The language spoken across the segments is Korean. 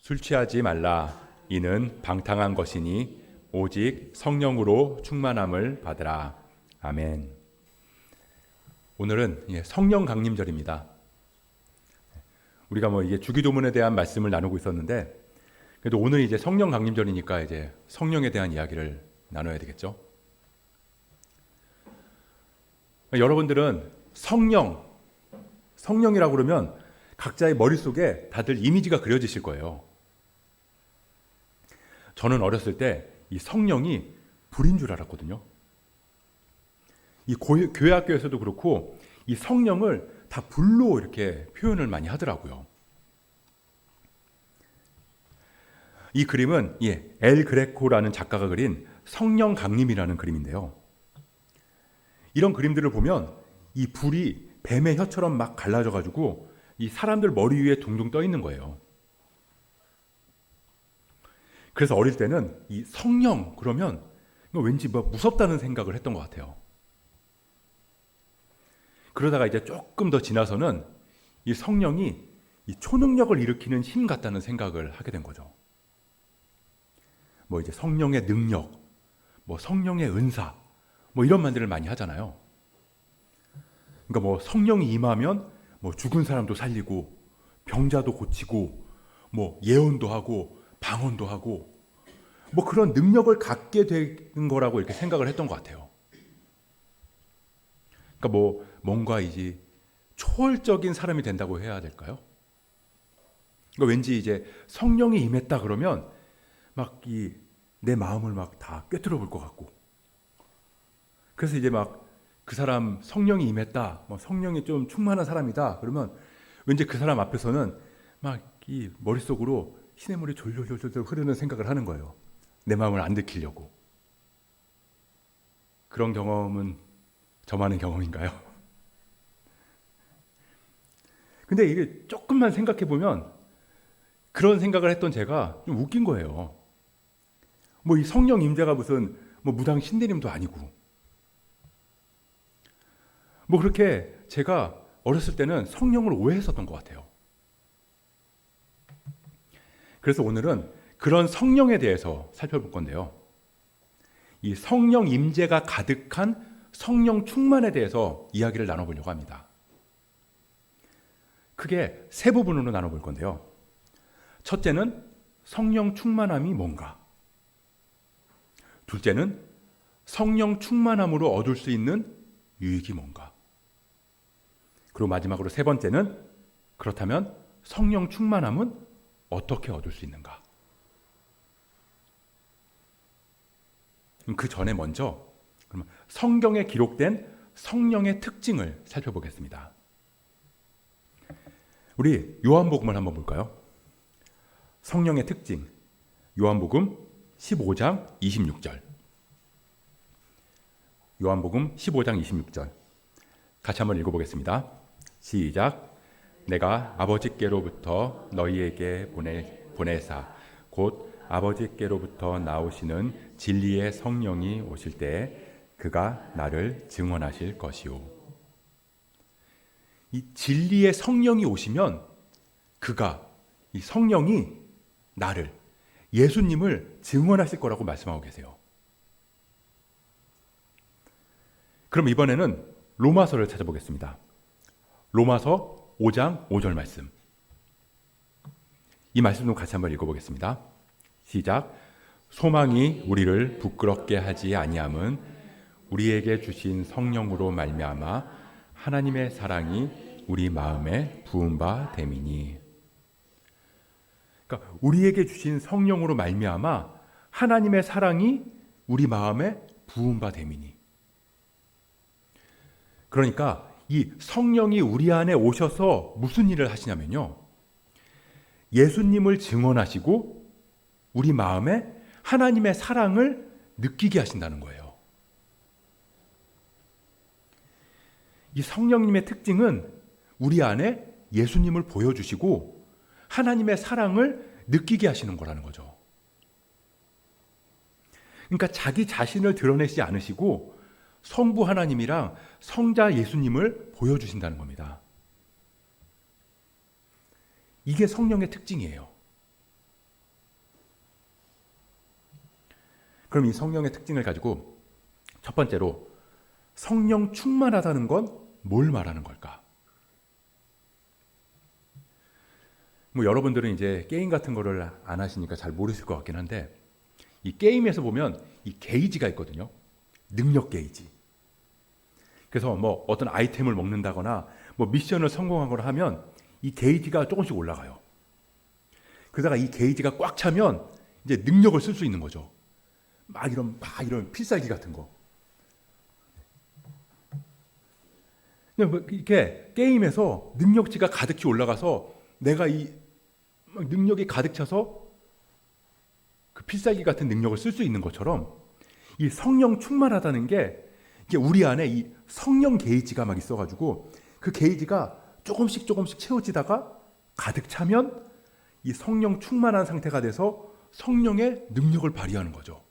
술 취하지 말라. 이는 방탕한 것이니 오직 성령으로 충만함을 받으라. 아멘. 오늘은 성령 강림절입니다. 우리가 이게 주기도문에 대한 말씀을 나누고 있었는데, 그래도 오늘 이제 성령 강림절이니까 이제 성령에 대한 이야기를 나눠야 되겠죠. 여러분들은 성령이라고 그러면 각자의 머릿속에 다들 이미지가 그려지실 거예요. 저는 어렸을 때 이 성령이 불인 줄 알았거든요. 이 교회 학교에서도 그렇고 이 성령을 다 불로 이렇게 표현을 많이 하더라고요. 이 그림은 엘 그레코라는 작가가 그린 성령 강림이라는 그림인데요. 이런 그림들을 보면 이 불이 뱀의 혀처럼 막 갈라져가지고 이 사람들 머리 위에 둥둥 떠 있는 거예요. 그래서 어릴 때는 이 성령 그러면 왠지 무섭다는 생각을 했던 것 같아요. 그러다가 이제 조금 더 지나서는 이 성령이 이 초능력을 일으키는 힘 같다는 생각을 하게 된 거죠. 이제 성령의 능력, 성령의 은사, 이런 말들을 많이 하잖아요. 그러니까 성령이 임하면 죽은 사람도 살리고 병자도 고치고 예언도 하고 방언도 하고 그런 능력을 갖게 되는 거라고 이렇게 생각을 했던 것 같아요. 그러니까 뭔가 이제 초월적인 사람이 된다고 해야 될까요? 그러니까 왠지 이제 성령이 임했다 그러면 내 마음을 다 꿰뚫어 볼 것 같고, 그래서 이제 그 사람 성령이 임했다, 성령이 좀 충만한 사람이다 그러면 왠지 그 사람 앞에서는 이 머릿속으로 시냇물이 졸졸졸졸 흐르는 생각을 하는 거예요. 내 마음을 안 들키려고. 그런 경험은 저만의 경험인가요? 근데 이게 조금만 생각해 보면 그런 생각을 했던 제가 좀 웃긴 거예요. 이 성령 임재가 무슨 무당 신대림도 아니고, 그렇게 제가 어렸을 때는 성령을 오해했었던 것 같아요. 그래서 오늘은 그런 성령에 대해서 살펴볼 건데요. 이 성령 임재가 가득한 성령 충만에 대해서 이야기를 나눠보려고 합니다. 크게 세 부분으로 나눠볼 건데요. 첫째는 성령 충만함이 뭔가. 둘째는 성령 충만함으로 얻을 수 있는 유익이 뭔가. 그리고 마지막으로 세 번째는 그렇다면 성령 충만함은 어떻게 얻을 수 있는가? 그 전에 먼저 성경에 기록된 성령의 특징을 살펴보겠습니다. 우리 요한복음을 한번 볼까요? 성령의 특징, 요한복음 15장 26절. 요한복음 15장 26절. 같이 한번 읽어보겠습니다. 시작. 내가 아버지께로부터 너희에게 보내사 곧 아버지께로부터 나오시는 진리의 성령이 오실 때에 그가 나를 증언하실 것이오. 이 진리의 성령이 오시면 이 성령이 나를, 예수님을 증언하실 거라고 말씀하고 계세요. 그럼 이번에는 로마서를 찾아보겠습니다. 로마서 5장 5절 말씀. 이 말씀도 같이 한번 읽어보겠습니다. 시작. 소망이 우리를 부끄럽게 하지 아니함은 우리에게 주신 성령으로 말미암아 하나님의 사랑이 우리 마음에 부은 바 됨이니. 그러니까 우리에게 주신 성령으로 말미암아 하나님의 사랑이 우리 마음에 부은 바 됨이니. 그러니까 이 성령이 우리 안에 오셔서 무슨 일을 하시냐면요, 예수님을 증언하시고 우리 마음에 하나님의 사랑을 느끼게 하신다는 거예요. 이 성령님의 특징은 우리 안에 예수님을 보여주시고 하나님의 사랑을 느끼게 하시는 거라는 거죠. 그러니까 자기 자신을 드러내지 않으시고 성부 하나님이랑 성자 예수님을 보여주신다는 겁니다. 이게 성령의 특징이에요. 그럼 이 성령의 특징을 가지고 첫 번째로 성령 충만하다는 건 뭘 말하는 걸까? 뭐 여러분들은 이제 게임 같은 거를 안 하시니까 잘 모르실 것 같긴 한데 이 게임에서 보면 이 게이지가 있거든요. 능력 게이지. 그래서 뭐 어떤 아이템을 먹는다거나 뭐 미션을 성공하거나 하면 이 게이지가 조금씩 올라가요. 그러다가 이 게이지가 꽉 차면 이제 능력을 쓸 수 있는 거죠. 막 이런 필살기 같은 거. 그냥 뭐 이렇게 게임에서 능력치가 가득히 올라가서 내가 이 능력이 가득 차서 그 필살기 같은 능력을 쓸 수 있는 것처럼 이 성령 충만하다는 게 이게 우리 안에 이 성령 게이지가 막 있어가지고 그 게이지가 조금씩 채워지다가 가득 차면 이 성령 충만한 상태가 돼서 성령의 능력을 발휘하는 거죠.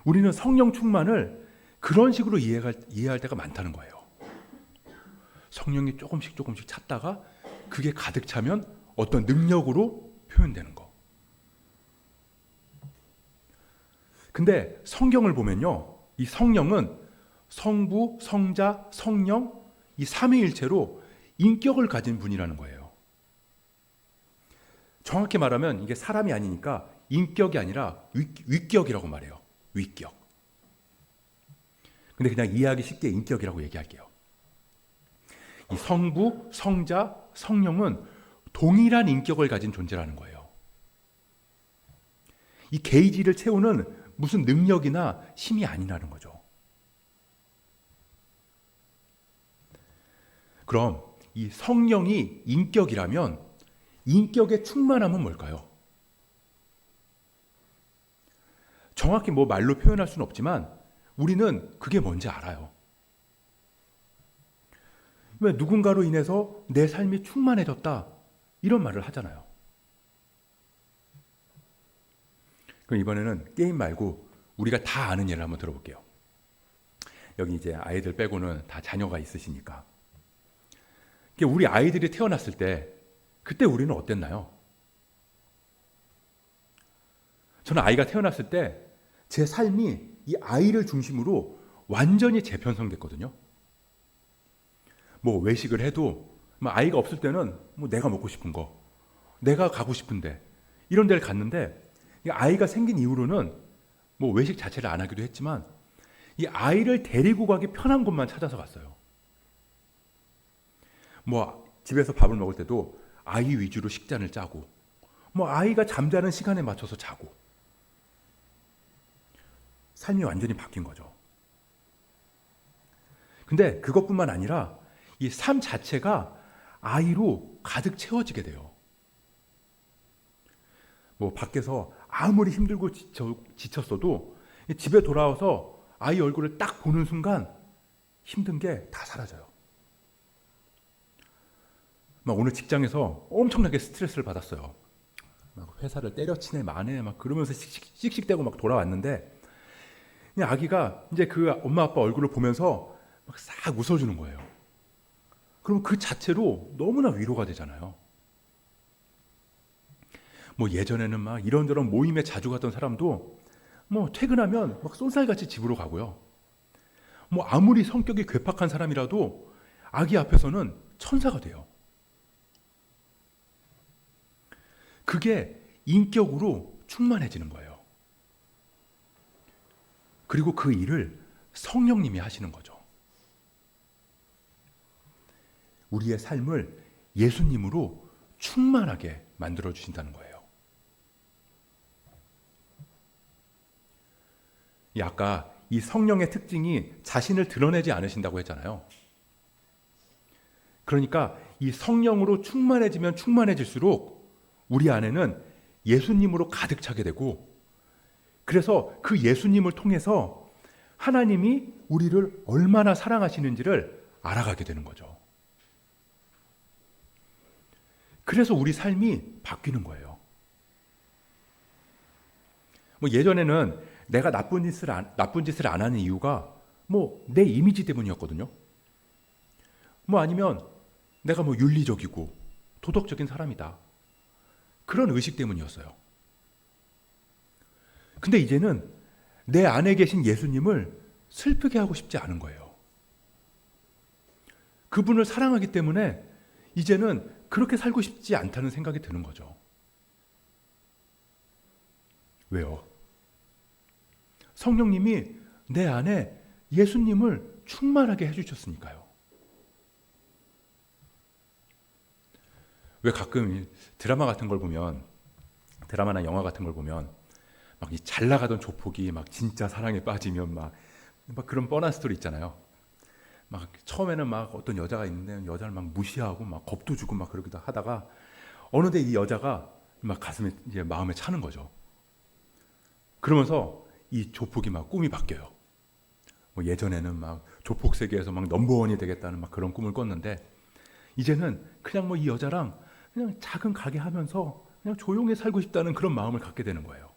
우리는 성령 충만을 그런 식으로 이해할 때가 많다는 거예요. 성령이 조금씩 찼다가 그게 가득 차면 어떤 능력으로 표현되는 거. 근데 성경을 보면요, 이 성령은 성부, 성자, 성령 이 삼위일체로 인격을 가진 분이라는 거예요. 정확히 말하면 이게 사람이 아니니까 인격이 아니라 위격이라고 말해요. 위격. 근데 그냥 이해하기 쉽게 인격이라고 얘기할게요. 이 성부, 성자, 성령은 동일한 인격을 가진 존재라는 거예요. 이 게이지를 채우는 무슨 능력이나 힘이 아니라는 거죠. 그럼 이 성령이 인격이라면 인격의 충만함은 뭘까요? 정확히 뭐 말로 표현할 수는 없지만 우리는 그게 뭔지 알아요. 왜 누군가로 인해서 내 삶이 충만해졌다 이런 말을 하잖아요. 그럼 이번에는 게임 말고 우리가 다 아는 예를 한번 들어볼게요. 여기 이제 아이들 빼고는 다 자녀가 있으시니까. 우리 아이들이 태어났을 때 그때 우리는 어땠나요? 저는 아이가 태어났을 때 제 삶이 이 아이를 중심으로 완전히 재편성됐거든요. 뭐 외식을 해도 뭐 아이가 없을 때는 뭐 내가 먹고 싶은 거, 내가 가고 싶은데 이런 데를 갔는데 이 아이가 생긴 이후로는 뭐 외식 자체를 안 하기도 했지만 이 아이를 데리고 가기 편한 곳만 찾아서 갔어요. 뭐 집에서 밥을 먹을 때도 아이 위주로 식단을 짜고 뭐 아이가 잠자는 시간에 맞춰서 자고 삶이 완전히 바뀐 거죠. 근데 그것뿐만 아니라 이 삶 자체가 아이로 가득 채워지게 돼요. 뭐 밖에서 아무리 힘들고 지쳤어도 집에 돌아와서 아이 얼굴을 딱 보는 순간 힘든 게 다 사라져요. 막 오늘 직장에서 엄청나게 스트레스를 받았어요. 막 회사를 때려치네 마네 막 그러면서 씩씩대고 막 돌아왔는데 그냥 아기가 이제 그 엄마 아빠 얼굴을 보면서 막 싹 웃어주는 거예요. 그럼 그 자체로 너무나 위로가 되잖아요. 뭐 예전에는 막 이런저런 모임에 자주 갔던 사람도 뭐 퇴근하면 막 쏜살같이 집으로 가고요. 뭐 아무리 성격이 괴팍한 사람이라도 아기 앞에서는 천사가 돼요. 그게 인격으로 충만해지는 거예요. 그리고 그 일을 성령님이 하시는 거죠. 우리의 삶을 예수님으로 충만하게 만들어 주신다는 거예요. 아까 이 성령의 특징이 자신을 드러내지 않으신다고 했잖아요. 그러니까 이 성령으로 충만해지면 충만해질수록 우리 안에는 예수님으로 가득 차게 되고 그래서 그 예수님을 통해서 하나님이 우리를 얼마나 사랑하시는지를 알아가게 되는 거죠. 그래서 우리 삶이 바뀌는 거예요. 뭐 예전에는 내가 나쁜 짓을 안 하는 이유가 뭐 내 이미지 때문이었거든요. 뭐 아니면 내가 뭐 윤리적이고 도덕적인 사람이다. 그런 의식 때문이었어요. 근데 이제는 내 안에 계신 예수님을 슬프게 하고 싶지 않은 거예요. 그분을 사랑하기 때문에 이제는 그렇게 살고 싶지 않다는 생각이 드는 거죠. 왜요? 성령님이 내 안에 예수님을 충만하게 해주셨으니까요. 왜 가끔 드라마 같은 걸 보면, 드라마나 영화 같은 걸 보면 막 이 잘 나가던 조폭이 막 진짜 사랑에 빠지면 막 그런 뻔한 스토리 있잖아요. 막 처음에는 막 어떤 여자가 있는데 여자를 막 무시하고 막 겁도 주고 막 그러기도 하다가 어느새 이 여자가 막 가슴에 이제 마음에 차는 거죠. 그러면서 이 조폭이 막 꿈이 바뀌어요. 뭐 예전에는 막 조폭 세계에서 막 넘버원이 되겠다는 막 그런 꿈을 꿨는데 이제는 그냥 뭐 이 여자랑 그냥 작은 가게 하면서 그냥 조용히 살고 싶다는 그런 마음을 갖게 되는 거예요.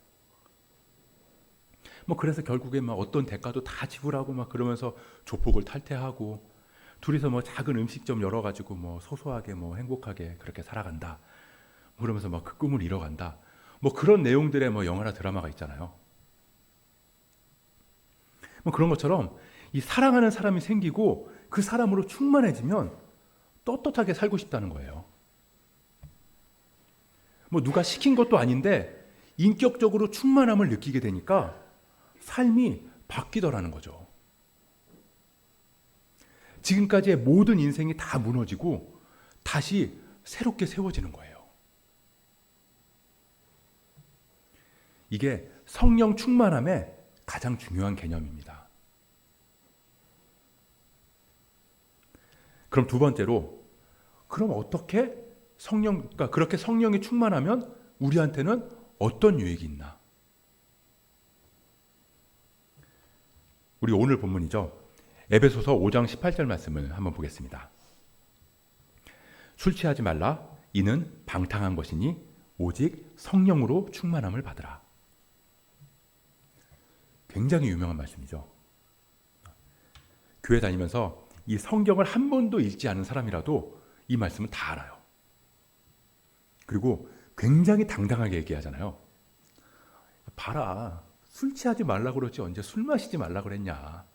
뭐 그래서 결국에 막 어떤 대가도 다 지불하고 막 그러면서 조폭을 탈퇴하고 둘이서 뭐 작은 음식점 열어가지고 뭐 소소하게 뭐 행복하게 그렇게 살아간다. 그러면서 막 그 꿈을 이뤄간다. 뭐 그런 내용들의 뭐 영화나 드라마가 있잖아요. 뭐 그런 것처럼 이 사랑하는 사람이 생기고 그 사람으로 충만해지면 떳떳하게 살고 싶다는 거예요. 뭐 누가 시킨 것도 아닌데 인격적으로 충만함을 느끼게 되니까 삶이 바뀌더라는 거죠. 지금까지의 모든 인생이 다 무너지고 다시 새롭게 세워지는 거예요. 이게 성령 충만함의 가장 중요한 개념입니다. 그럼 두 번째로, 그럼 어떻게 그러니까 그렇게 성령이 충만하면 우리한테는 어떤 유익이 있나? 우리 오늘 본문이죠. 에베소서 5장 18절 말씀을 한번 보겠습니다. 술 취하지 말라. 이는 방탕한 것이니 오직 성령으로 충만함을 받으라. 굉장히 유명한 말씀이죠. 교회 다니면서 이 성경을 한 번도 읽지 않은 사람이라도 이 말씀은 다 알아요. 그리고 굉장히 당당하게 얘기하잖아요. 봐라, 술 취하지 말라고 그러지 언제 술 마시지 말라고 그랬냐.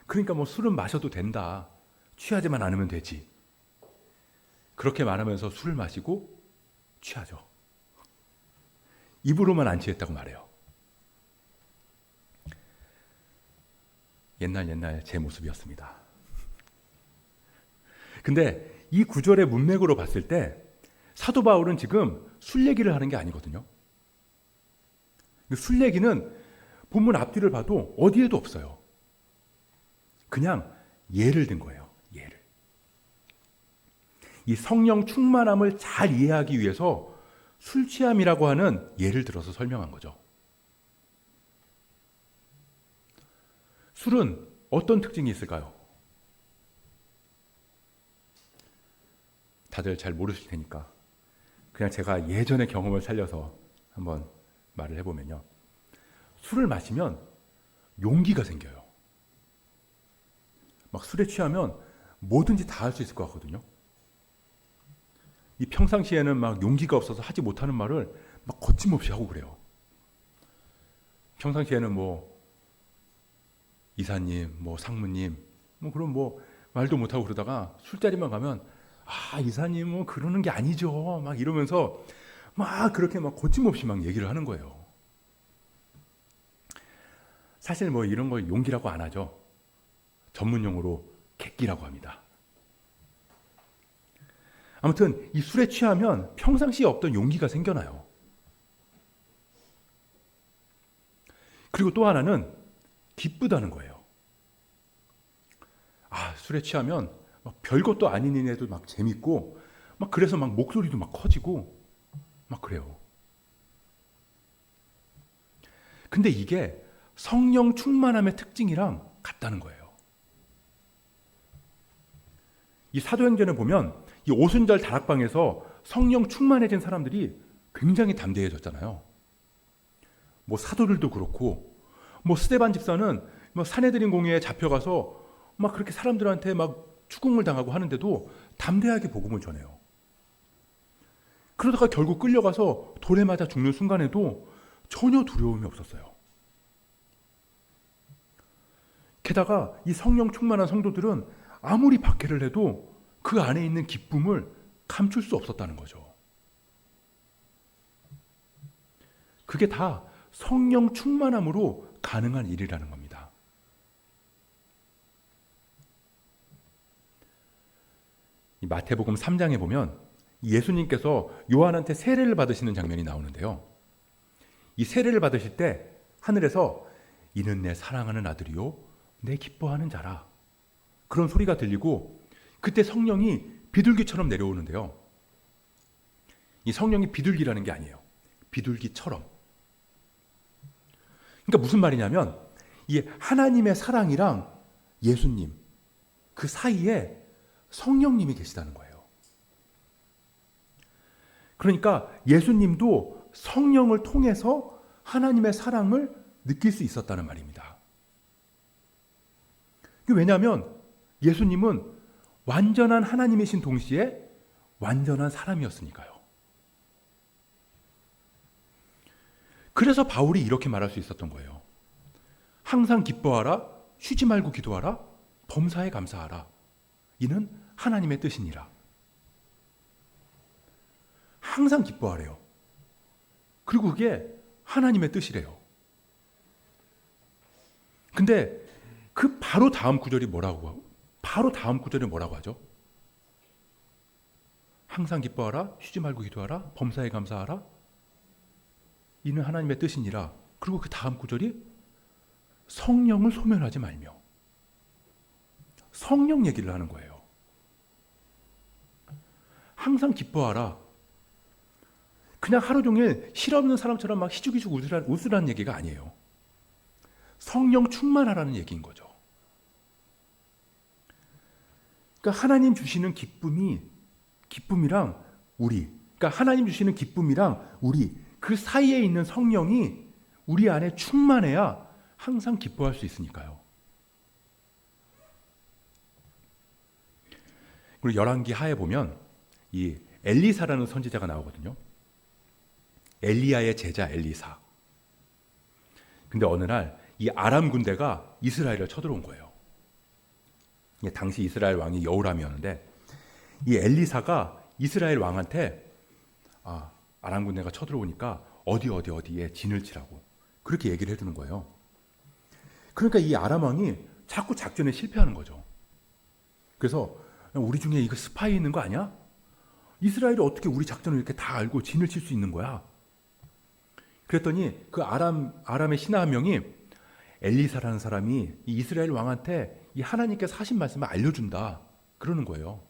그러니까 뭐 술은 마셔도 된다. 취하지만 않으면 되지. 그렇게 말하면서 술을 마시고 취하죠. 입으로만 안 취했다고 말해요. 옛날 제 모습이었습니다. 근데 이 구절의 문맥으로 봤을 때 사도 바울은 지금 술 얘기를 하는 게 아니거든요. 술 얘기는 본문 앞뒤를 봐도 어디에도 없어요. 그냥 예를 든 거예요. 예를. 이 성령 충만함을 잘 이해하기 위해서 술 취함이라고 하는 예를 들어서 설명한 거죠. 술은 어떤 특징이 있을까요? 다들 잘 모르실 테니까 그냥 제가 예전의 경험을 살려서 한번 말을 해보면요. 술을 마시면 용기가 생겨요. 막 술에 취하면 뭐든지 다 할 수 있을 것 같거든요. 이 평상시에는 막 용기가 없어서 하지 못하는 말을 막 거침없이 하고 그래요. 평상시에는 뭐 이사님, 뭐 상무님, 뭐 그런 뭐 말도 못하고 그러다가 술자리만 가면 이사님 뭐 그러는 게 아니죠. 막 이러면서 막 그렇게 막 거침없이 막 얘기를 하는 거예요. 사실 뭐 이런 걸 용기라고 안 하죠. 전문용어로 객기라고 합니다. 아무튼 이 술에 취하면 평상시에 없던 용기가 생겨나요. 그리고 또 하나는 기쁘다는 거예요. 술에 취하면 막 별것도 아닌 일에도 막 재밌고 막 그래서 막 목소리도 막 커지고 막 그래요. 근데 이게 성령 충만함의 특징이랑 같다는 거예요. 이 사도행전을 보면 이 오순절 다락방에서 성령 충만해진 사람들이 굉장히 담대해졌잖아요. 뭐 사도들도 그렇고 뭐 스데반 집사는 뭐 사내들인 공회에 잡혀가서 막 그렇게 사람들한테 막 추궁을 당하고 하는데도 담대하게 복음을 전해요. 그러다가 결국 끌려가서 돌에 맞아 죽는 순간에도 전혀 두려움이 없었어요. 게다가 이 성령 충만한 성도들은 아무리 박해를 해도 그 안에 있는 기쁨을 감출 수 없었다는 거죠. 그게 다 성령 충만함으로 가능한 일이라는 겁니다. 이 마태복음 3장에 보면 예수님께서 요한한테 세례를 받으시는 장면이 나오는데요. 이 세례를 받으실 때 하늘에서 이는 내 사랑하는 아들이요 내 기뻐하는 자라, 그런 소리가 들리고 그때 성령이 비둘기처럼 내려오는데요. 이 성령이 비둘기라는 게 아니에요. 비둘기처럼. 그러니까 무슨 말이냐면 이 하나님의 사랑이랑 예수님 그 사이에 성령님이 계시다는 거예요. 그러니까 예수님도 성령을 통해서 하나님의 사랑을 느낄 수 있었다는 말입니다. 왜냐하면 예수님은 완전한 하나님이신 동시에 완전한 사람이었으니까요. 그래서 바울이 이렇게 말할 수 있었던 거예요. 항상 기뻐하라, 쉬지 말고 기도하라, 범사에 감사하라. 이는 하나님의 뜻이니라. 항상 기뻐하래요. 그리고 그게 하나님의 뜻이래요. 근데 그 바로 다음 구절이 뭐라고 하죠? 항상 기뻐하라, 쉬지 말고 기도하라, 범사에 감사하라. 이는 하나님의 뜻이니라. 그리고 그 다음 구절이 성령을 소멸하지 말며. 성령 얘기를 하는 거예요. 항상 기뻐하라. 그냥 하루 종일 실없는 사람처럼 막 희죽희죽 웃으라는 얘기가 아니에요. 성령 충만하라는 얘기인 거죠. 그러니까 하나님 주시는 기쁨이랑 그러니까 하나님 주시는 기쁨이랑 그 사이에 있는 성령이 우리 안에 충만해야 항상 기뻐할 수 있으니까요. 그리고 열왕기 하에 보면 이 엘리사라는 선지자가 나오거든요. 엘리야의 제자 엘리사. 근데 어느 날 이 아람 군대가 이스라엘을 쳐들어온 거예요. 당시 이스라엘 왕이 여호람이었는데 이 엘리사가 이스라엘 왕한테 아람 군대가 쳐들어오니까 어디에 진을 치라고 그렇게 얘기를 해주는 거예요. 그러니까 이 아람 왕이 자꾸 작전에 실패하는 거죠. 그래서 우리 중에 이거 스파이 있는 거 아니야? 이스라엘이 어떻게 우리 작전을 이렇게 다 알고 진을 칠 수 있는 거야? 그랬더니 그 아람의 신하 한 명이 엘리사라는 사람이 이 이스라엘 왕한테 이 하나님께서 하신 말씀을 알려준다 그러는 거예요.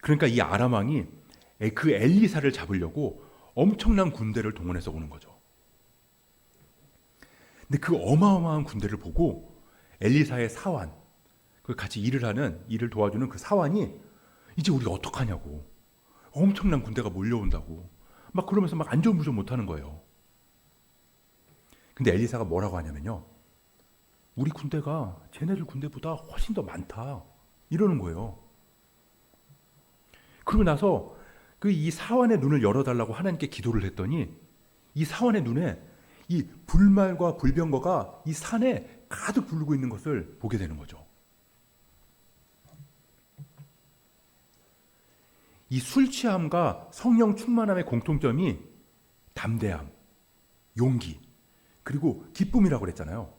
그러니까 이 아람 왕이 그 엘리사를 잡으려고 엄청난 군대를 동원해서 오는 거죠. 근데 그 어마어마한 군대를 보고 엘리사의 사환, 그 같이 일을 도와주는 그 사환이 이제 우리 어떡하냐고, 엄청난 군대가 몰려온다고 막 그러면서 막 안절부절 못하는 거예요. 근데 엘리사가 뭐라고 하냐면요, 우리 군대가 쟤네들 군대보다 훨씬 더 많다 이러는 거예요. 그러고 나서 이 사환의 눈을 열어달라고 하나님께 기도를 했더니 이 사환의 눈에 이 불말과 불병거가 이 산에 가득 부르고 있는 것을 보게 되는 거죠. 이 술 취함과 성령 충만함의 공통점이 담대함, 용기, 그리고 기쁨이라고 그랬잖아요.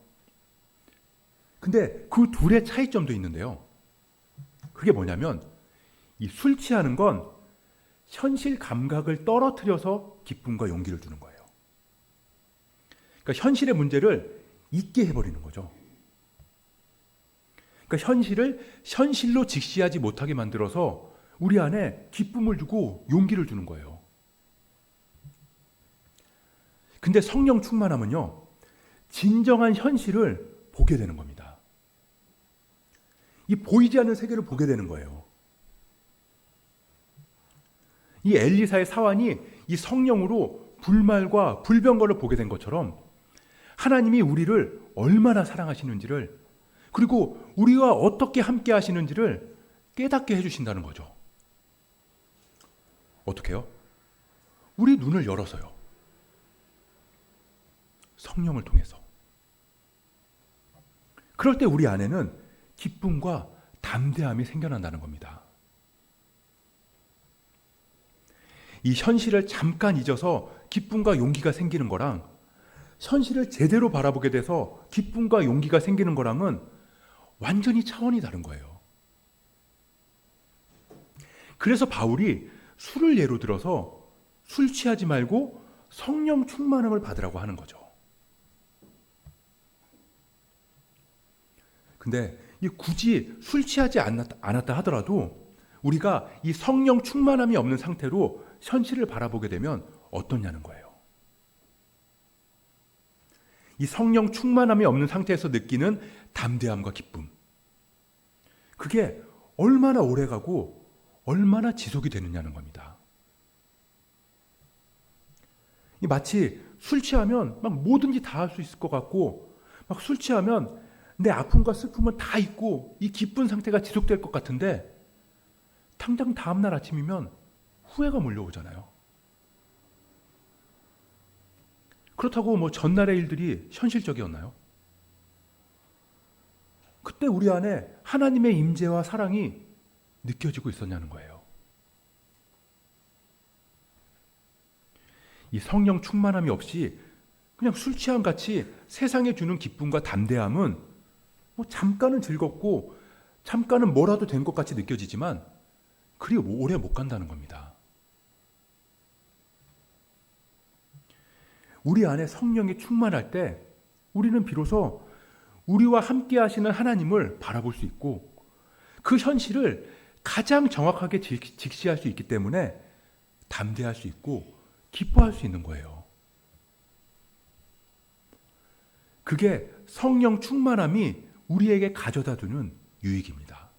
근데 그 둘의 차이점도 있는데요. 그게 뭐냐면 이 술 취하는 건 현실 감각을 떨어뜨려서 기쁨과 용기를 주는 거예요. 그러니까 현실의 문제를 잊게 해버리는 거죠. 그러니까 현실을 현실로 직시하지 못하게 만들어서 우리 안에 기쁨을 주고 용기를 주는 거예요. 근데 성령 충만함은요, 진정한 현실을 보게 되는 겁니다. 이 보이지 않는 세계를 보게 되는 거예요. 이 엘리사의 사환이 이 성령으로 불말과 불병거를 보게 된 것처럼 하나님이 우리를 얼마나 사랑하시는지를, 그리고 우리와 어떻게 함께 하시는지를 깨닫게 해주신다는 거죠. 어떻게요? 우리 눈을 열어서요. 성령을 통해서. 그럴 때 우리 안에는 기쁨과 담대함이 생겨난다는 겁니다. 이 현실을 잠깐 잊어서 기쁨과 용기가 생기는 거랑 현실을 제대로 바라보게 돼서 기쁨과 용기가 생기는 거랑은 완전히 차원이 다른 거예요. 그래서 바울이 술을 예로 들어서 술 취하지 말고 성령 충만함을 받으라고 하는 거죠. 근데 굳이 술 취하지 않았다 하더라도 우리가 이 성령 충만함이 없는 상태로 현실을 바라보게 되면 어떠냐는 거예요. 이 성령 충만함이 없는 상태에서 느끼는 담대함과 기쁨. 그게 얼마나 오래가고 얼마나 지속이 되느냐는 겁니다. 마치 술 취하면 막 뭐든지 다 할 수 있을 것 같고 막 술 취하면 내 아픔과 슬픔은 다 잊고 이 기쁜 상태가 지속될 것 같은데 당장 다음날 아침이면 후회가 몰려오잖아요. 그렇다고 뭐 전날의 일들이 현실적이었나요? 그때 우리 안에 하나님의 임재와 사랑이 느껴지고 있었냐는 거예요. 이 성령 충만함이 없이 그냥 술 취함 같이 세상에 주는 기쁨과 담대함은 뭐 잠깐은 즐겁고 잠깐은 뭐라도 된 것 같이 느껴지지만 그리 오래 못 간다는 겁니다. 우리 안에 성령이 충만할 때 우리는 비로소 우리와 함께 하시는 하나님을 바라볼 수 있고 그 현실을 가장 정확하게 직시할 수 있기 때문에 담대할 수 있고 기뻐할 수 있는 거예요. 그게 성령 충만함이 우리에게 가져다 주는 유익입니다.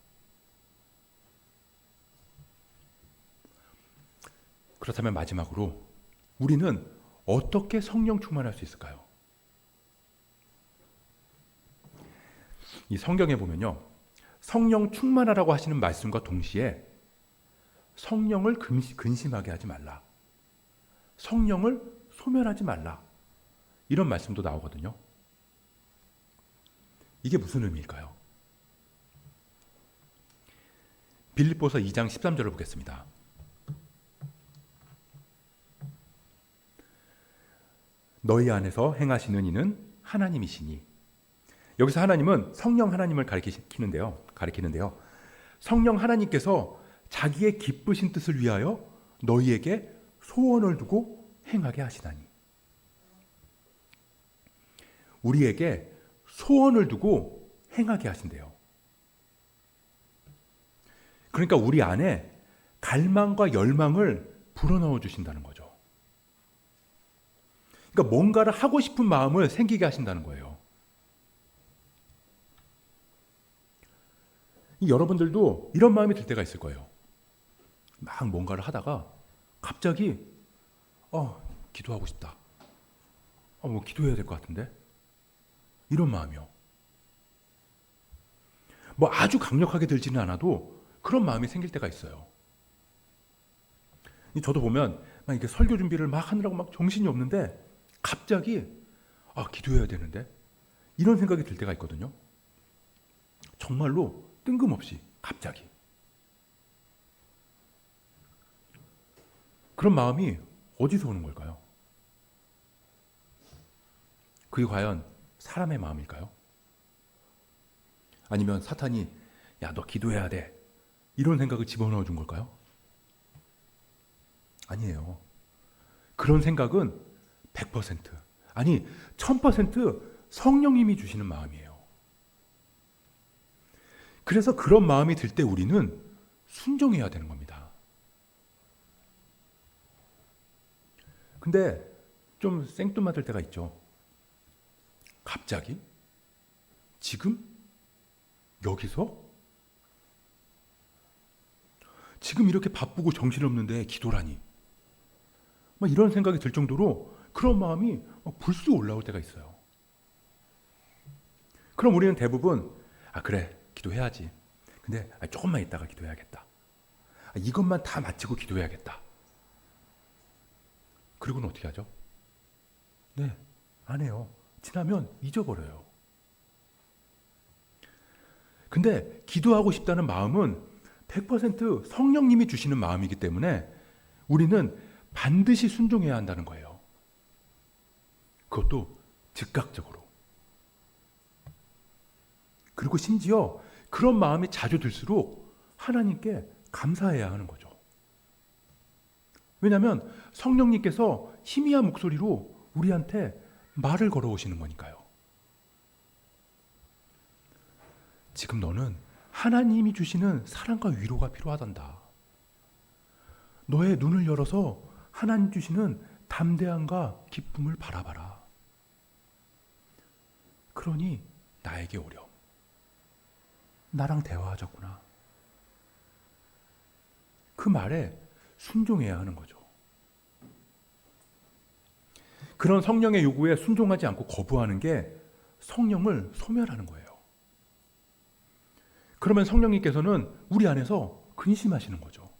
그렇다면 마지막으로 우리는 어떻게 성령 충만할 수 있을까요? 이 성경에 보면요. 성령 충만하라고 하시는 말씀과 동시에 성령을 근심하게 하지 말라. 성령을 소멸하지 말라. 이런 말씀도 나오거든요. 이게 무슨 의미일까요? 빌립보서 2장 13절을 보겠습니다. 너희 안에서 행하시는 이는 하나님이시니. 여기서 하나님은 성령 하나님을 가리키는데요. 성령 하나님께서 자기의 기쁘신 뜻을 위하여 너희에게 소원을 두고 행하게 하시다니. 우리에게 소원을 두고 행하게 하신대요. 그러니까 우리 안에 갈망과 열망을 불어넣어 주신다는 거죠. 그러니까 뭔가를 하고 싶은 마음을 생기게 하신다는 거예요. 여러분들도 이런 마음이 들 때가 있을 거예요. 막 뭔가를 하다가 갑자기 기도하고 싶다. 뭐 기도해야 될 것 같은데? 이런 마음이요. 뭐 아주 강력하게 들지는 않아도 그런 마음이 생길 때가 있어요. 저도 보면 막 이렇게 설교 준비를 막 하느라고 막 정신이 없는데 갑자기 기도해야 되는데 이런 생각이 들 때가 있거든요. 정말로 뜬금없이 갑자기. 그런 마음이 어디서 오는 걸까요? 그게 과연 사람의 마음일까요? 아니면 사탄이 야, 너 기도해야 돼. 이런 생각을 집어넣어 준 걸까요? 아니에요. 그런 생각은 100% 아니 1000% 성령님이 주시는 마음이에요. 그래서 그런 마음이 들 때 우리는 순종해야 되는 겁니다. 근데 좀 생뚱맞을 때가 있죠. 갑자기? 지금? 여기서? 지금 이렇게 바쁘고 정신없는데 기도라니. 막 이런 생각이 들 정도로 그런 마음이 불쑥 올라올 때가 있어요. 그럼 우리는 대부분 그래 기도해야지. 근데 조금만 있다가 기도해야겠다. 이것만 다 마치고 기도해야겠다. 그리고는 어떻게 하죠? 네, 안 해요. 지나면 잊어버려요. 근데 기도하고 싶다는 마음은 100% 성령님이 주시는 마음이기 때문에 우리는 반드시 순종해야 한다는 거예요. 그것도 즉각적으로. 그리고 심지어 그런 마음이 자주 들수록 하나님께 감사해야 하는 거죠. 왜냐하면 성령님께서 희미한 목소리로 우리한테 말을 걸어오시는 거니까요. 지금 너는 하나님이 주시는 사랑과 위로가 필요하단다. 너의 눈을 열어서 하나님 주시는 담대함과 기쁨을 바라봐라. 그러니 나에게 오렴. 나랑 대화하자꾸나. 그 말에 순종해야 하는 거죠. 그런 성령의 요구에 순종하지 않고 거부하는 게 성령을 소멸하는 거예요. 그러면 성령님께서는 우리 안에서 근심하시는 거죠.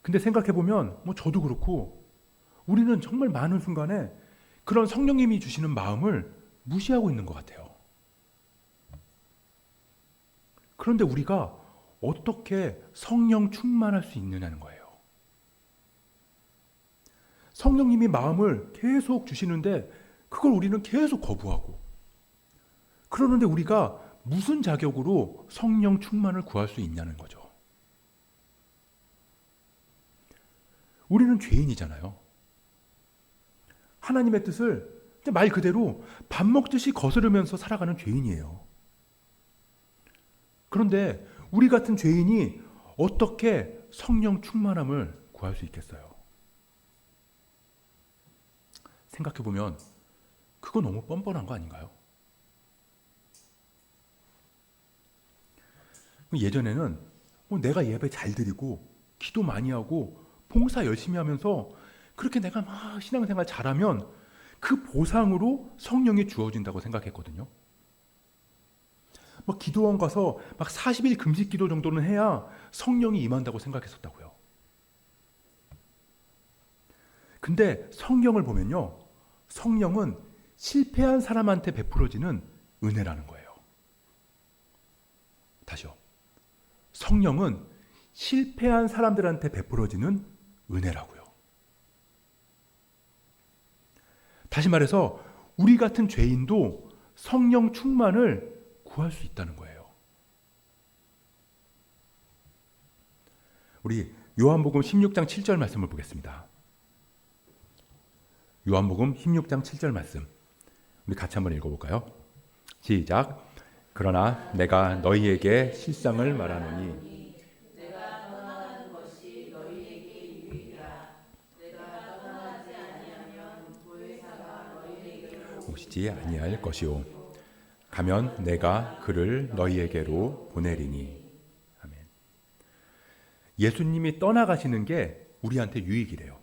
근데 생각해보면 저도 그렇고 우리는 정말 많은 순간에 그런 성령님이 주시는 마음을 무시하고 있는 것 같아요. 그런데 우리가 어떻게 성령 충만할 수 있느냐는 거예요. 성령님이 마음을 계속 주시는데 그걸 우리는 계속 거부하고, 그러는데 우리가 무슨 자격으로 성령 충만을 구할 수 있냐는 거죠. 우리는 죄인이잖아요. 하나님의 뜻을 말 그대로 밥 먹듯이 거스르면서 살아가는 죄인이에요. 그런데 우리 같은 죄인이 어떻게 성령 충만함을 구할 수 있겠어요? 생각해보면 그거 너무 뻔뻔한 거 아닌가요? 예전에는 내가 예배 잘 드리고 기도 많이 하고 봉사 열심히 하면서 그렇게 내가 막 신앙생활 잘하면 그 보상으로 성령이 주어진다고 생각했거든요. 기도원 가서 40일 금식 기도 정도는 해야 성령이 임한다고 생각했었다고요. 근데 성경을 보면요, 성령은 실패한 사람한테 베풀어지는 은혜라는 거예요. 다시요. 성령은 실패한 사람들한테 베풀어지는 은혜라고요. 다시 말해서 우리 같은 죄인도 성령 충만을 구할 수 있다는 거예요. 우리 요한복음 16장 7절 말씀을 보겠습니다. 요한복음 16장 7절 말씀, 우리 같이 한번 읽어볼까요? 시작. 그러나 내가 너희에게 실상을 말하노니 내가 떠나가는 것이 너희에게 유익이라. 내가 떠나가지 아니하면 보혜사가 너희에게로 오시지 아니할 것이요 가면 내가 그를 너희에게로 보내리니. 아멘. 예수님이 떠나가시는 게 우리한테 유익이래요.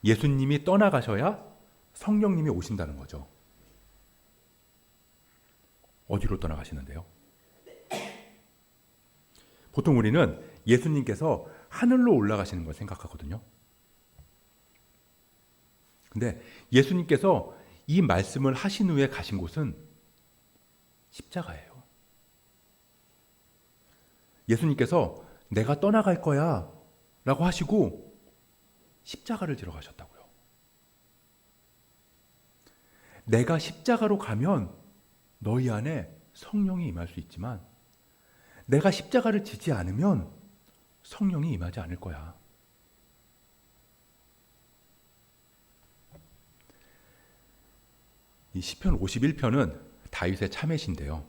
예수님이 떠나가셔야 성령님이 오신다는 거죠. 어디로 떠나가시는데요? 보통 우리는 예수님께서 하늘로 올라가시는 걸 생각하거든요. 근데 예수님께서 이 말씀을 하신 후에 가신 곳은 십자가예요. 예수님께서 내가 떠나갈 거야 라고 하시고 십자가를 지러 가셨다고요. 내가 십자가로 가면 너희 안에 성령이 임할 수 있지만 내가 십자가를 지지 않으면 성령이 임하지 않을 거야. 이 시편 51편은 다윗의 참회시인데요.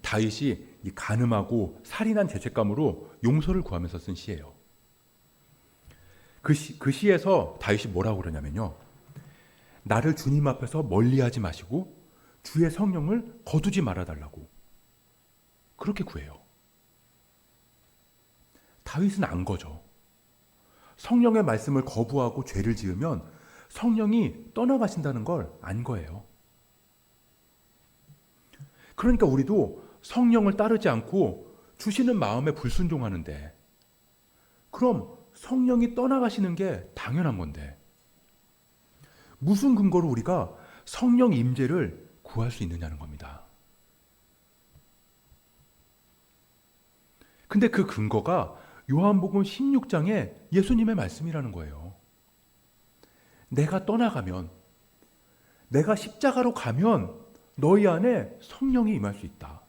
다윗이 이 간음하고 살인한 죄책감으로 용서를 구하면서 쓴 시예요. 그 시에서 다윗이 뭐라고 그러냐면요, 나를 주님 앞에서 멀리하지 마시고 주의 성령을 거두지 말아달라고 그렇게 구해요. 다윗은 안 거죠. 성령의 말씀을 거부하고 죄를 지으면 성령이 떠나가신다는 걸 안 거예요. 그러니까 우리도 성령을 따르지 않고 주시는 마음에 불순종하는데, 그럼 성령이 떠나가시는 게 당연한 건데 무슨 근거로 우리가 성령 임재를 구할 수 있느냐는 겁니다. 근데 그 근거가 요한복음 16장에 예수님의 말씀이라는 거예요. 내가 떠나가면, 내가 십자가로 가면 너희 안에 성령이 임할 수 있다.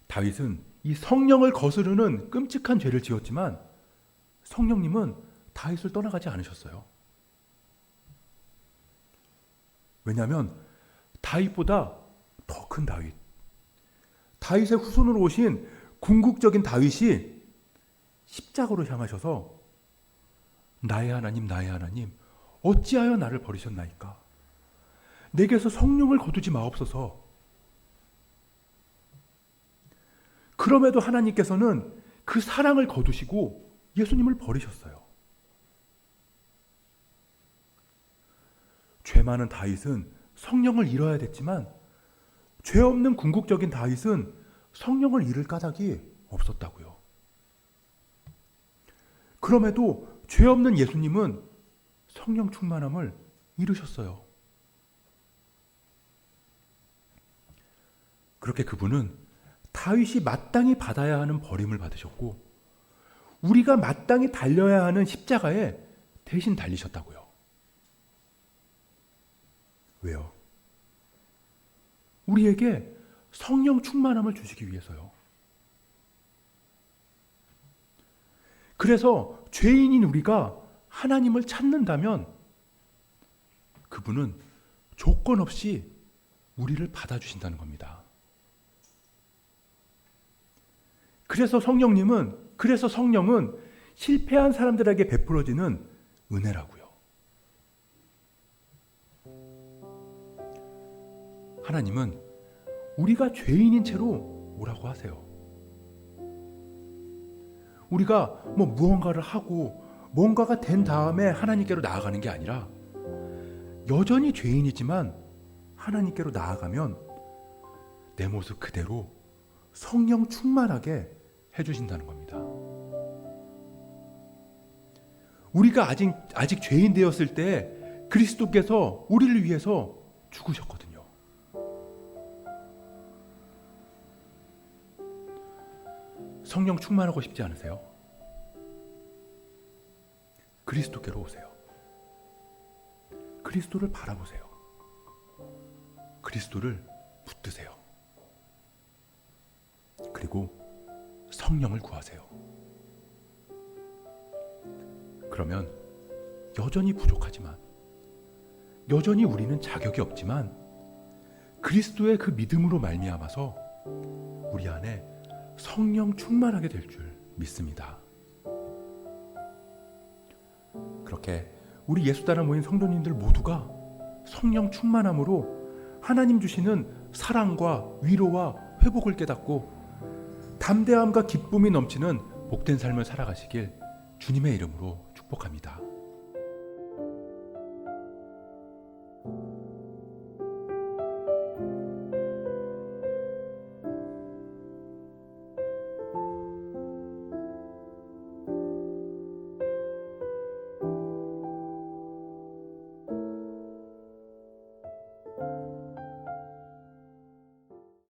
다윗은 이 성령을 거스르는 끔찍한 죄를 지었지만 성령님은 다윗을 떠나가지 않으셨어요. 왜냐하면 다윗보다 더 큰 다윗, 다윗의 후손으로 오신 궁극적인 다윗이 십자가로 향하셔서 나의 하나님, 나의 하나님, 어찌하여 나를 버리셨나이까? 내게서 성령을 거두지 마옵소서. 그럼에도 하나님께서는 그 사랑을 거두시고 예수님을 버리셨어요. 죄 많은 다윗은 성령을 잃어야 됐지만 죄 없는 궁극적인 다윗은 성령을 잃을 까닭이 없었다고요. 그럼에도 죄 없는 예수님은 성령 충만함을 이루셨어요. 그렇게 그분은 다윗이 마땅히 받아야 하는 버림을 받으셨고 우리가 마땅히 달려야 하는 십자가에 대신 달리셨다고요. 왜요? 우리에게 성령 충만함을 주시기 위해서요. 그래서 죄인인 우리가 하나님을 찾는다면 그분은 조건 없이 우리를 받아주신다는 겁니다. 그래서 성령은 실패한 사람들에게 베풀어지는 은혜라고요. 하나님은 우리가 죄인인 채로 오라고 하세요. 우리가 무언가를 하고 뭔가가 된 다음에 하나님께로 나아가는 게 아니라 여전히 죄인이지만 하나님께로 나아가면 내 모습 그대로 성령 충만하게 해주신다는 겁니다. 우리가 아직 죄인 되었을 때 그리스도께서 우리를 위해서 죽으셨거든요. 성령 충만하고 싶지 않으세요? 그리스도께로 오세요. 그리스도를 바라보세요. 그리스도를 붙드세요. 그리고 성령을 구하세요. 그러면 여전히 부족하지만, 여전히 우리는 자격이 없지만 그리스도의 그 믿음으로 말미암아서 우리 안에 성령 충만하게 될 줄 믿습니다. 그렇게 우리 예수단에 모인 성도님들 모두가 성령 충만함으로 하나님 주시는 사랑과 위로와 회복을 깨닫고 담대함과 기쁨이 넘치는 복된 삶을 살아가시길 주님의 이름으로 축복합니다.